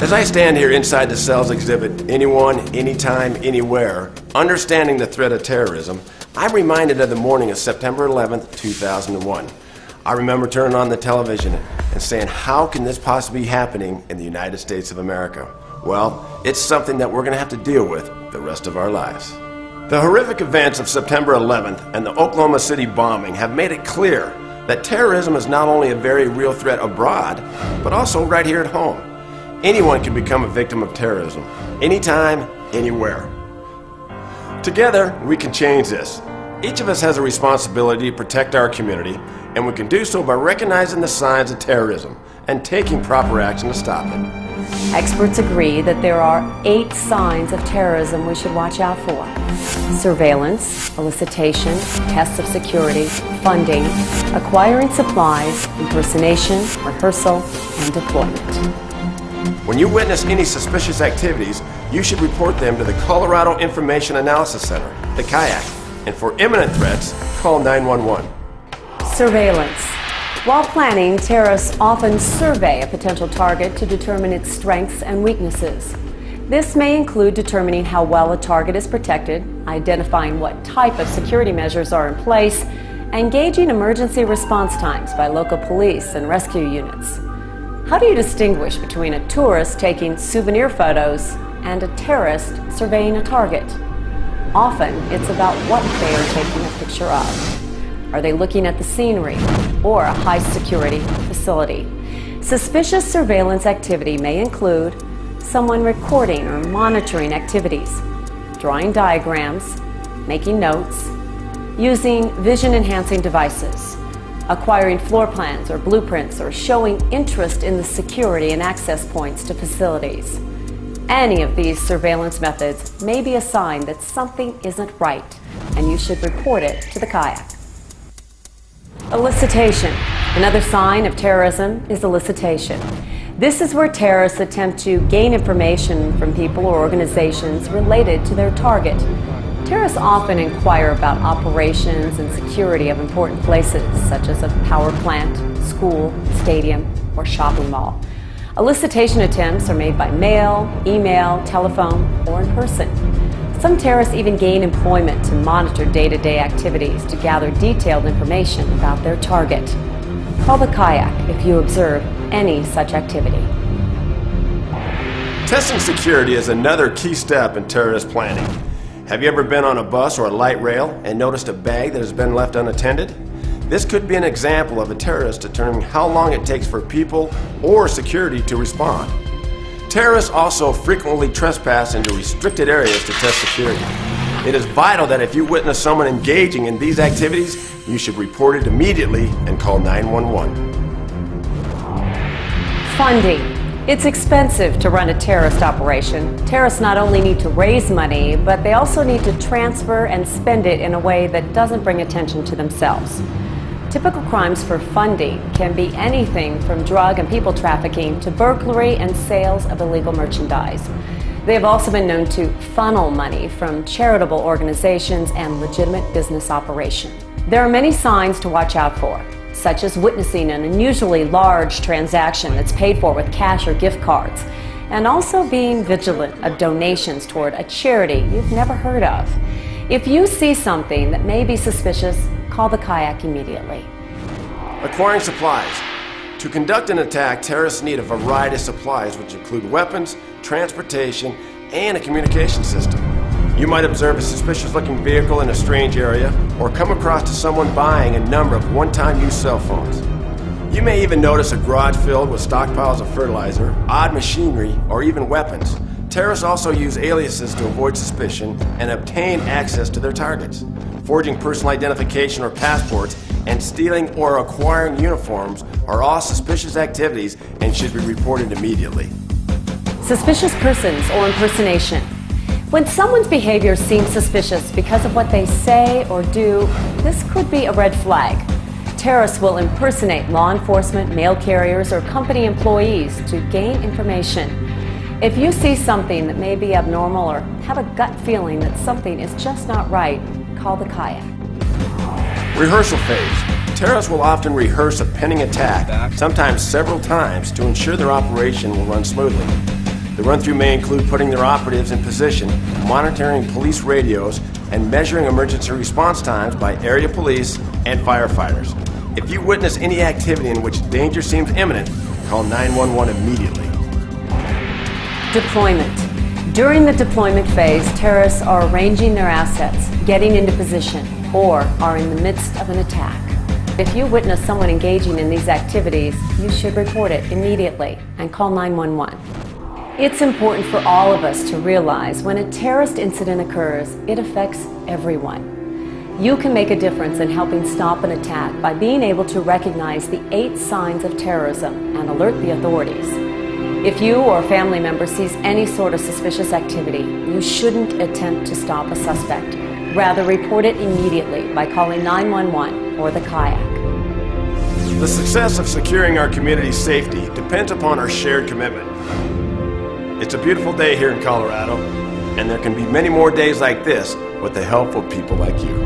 As I stand here inside the cell's exhibit, Anyone, Anytime, Anywhere, Understanding the Threat of Terrorism, I'm reminded of the morning of September 11th, 2001. I remember turning on the television and saying, how can this possibly be happening in the United States of America? Well, it's something that we're going to have to deal with the rest of our lives. The horrific events of September 11th and the Oklahoma City bombing have made it clear that terrorism is not only a very real threat abroad, but also right here at home. Anyone can become a victim of terrorism, anytime, anywhere. Together, we can change this. Each of us has a responsibility to protect our community, and we can do so by recognizing the signs of terrorism and taking proper action to stop it. Experts agree that there are 8 signs of terrorism we should watch out for: surveillance, elicitation, tests of security, funding, acquiring supplies, impersonation, rehearsal, and deployment. When you witness any suspicious activities, you should report them to the Colorado Information Analysis Center, the CIAC, and for imminent threats, call 911. Surveillance. While planning, terrorists often survey a potential target to determine its strengths and weaknesses. This may include determining how well a target is protected, identifying what type of security measures are in place, and gauging emergency response times by local police and rescue units. How do you distinguish between a tourist taking souvenir photos and a terrorist surveying a target? Often, it's about what they are taking a picture of. Are they looking at the scenery or a high-security facility? Suspicious surveillance activity may include someone recording or monitoring activities, drawing diagrams, making notes, using vision-enhancing devices, acquiring floor plans or blueprints, or showing interest in the security and access points to facilities. Any of these surveillance methods may be a sign that something isn't right, and you should report it to the CIAC. Elicitation. Another sign of terrorism is elicitation. This is where terrorists attempt to gain information from people or organizations related to their target. Terrorists often inquire about operations and security of important places, such as a power plant, school, stadium, or shopping mall. Elicitation attempts are made by mail, email, telephone, or in person. Some terrorists even gain employment to monitor day-to-day activities to gather detailed information about their target. Call the CIAC if you observe any such activity. Testing security is another key step in terrorist planning. Have you ever been on a bus or a light rail and noticed a bag that has been left unattended? This could be an example of a terrorist determining how long it takes for people or security to respond. Terrorists also frequently trespass into restricted areas to test security. It is vital that if you witness someone engaging in these activities, you should report it immediately and call 911. Funding. It's expensive to run a terrorist operation. Terrorists not only need to raise money, but they also need to transfer and spend it in a way that doesn't bring attention to themselves. Typical crimes for funding can be anything from drug and people trafficking to burglary and sales of illegal merchandise. They have also been known to funnel money from charitable organizations and legitimate business operations. There are many signs to watch out for, such as witnessing an unusually large transaction that's paid for with cash or gift cards, and also being vigilant of donations toward a charity you've never heard of. If you see something that may be suspicious, call the CIAC immediately. Acquiring supplies. To conduct an attack, terrorists need a variety of supplies, which include weapons, transportation, and a communication system. You might observe a suspicious-looking vehicle in a strange area, or come across to someone buying a number of one-time use cell phones. You may even notice a garage filled with stockpiles of fertilizer, odd machinery, or even weapons. Terrorists also use aliases to avoid suspicion and obtain access to their targets. Forging personal identification or passports and stealing or acquiring uniforms are all suspicious activities and should be reported immediately. Suspicious persons or impersonation. When someone's behavior seems suspicious because of what they say or do, this could be a red flag. Terrorists will impersonate law enforcement, mail carriers, or company employees to gain information. If you see something that may be abnormal or have a gut feeling that something is just not right, call the CIAC. Rehearsal phase. Terrorists will often rehearse a pending attack, sometimes several times, to ensure their operation will run smoothly. The run-through may include putting their operatives in position, monitoring police radios, and measuring emergency response times by area police and firefighters. If you witness any activity in which danger seems imminent, call 911 immediately. Deployment. During the deployment phase, terrorists are arranging their assets, getting into position, or are in the midst of an attack. If you witness someone engaging in these activities, you should report it immediately and call 911. It's important for all of us to realize when a terrorist incident occurs, it affects everyone. You can make a difference in helping stop an attack by being able to recognize the 8 signs of terrorism and alert the authorities. If you or a family member sees any sort of suspicious activity, you shouldn't attempt to stop a suspect. Rather, report it immediately by calling 911 or the CIAC. The success of securing our community's safety depends upon our shared commitment. It's a beautiful day here in Colorado, and there can be many more days like this with the help of people like you.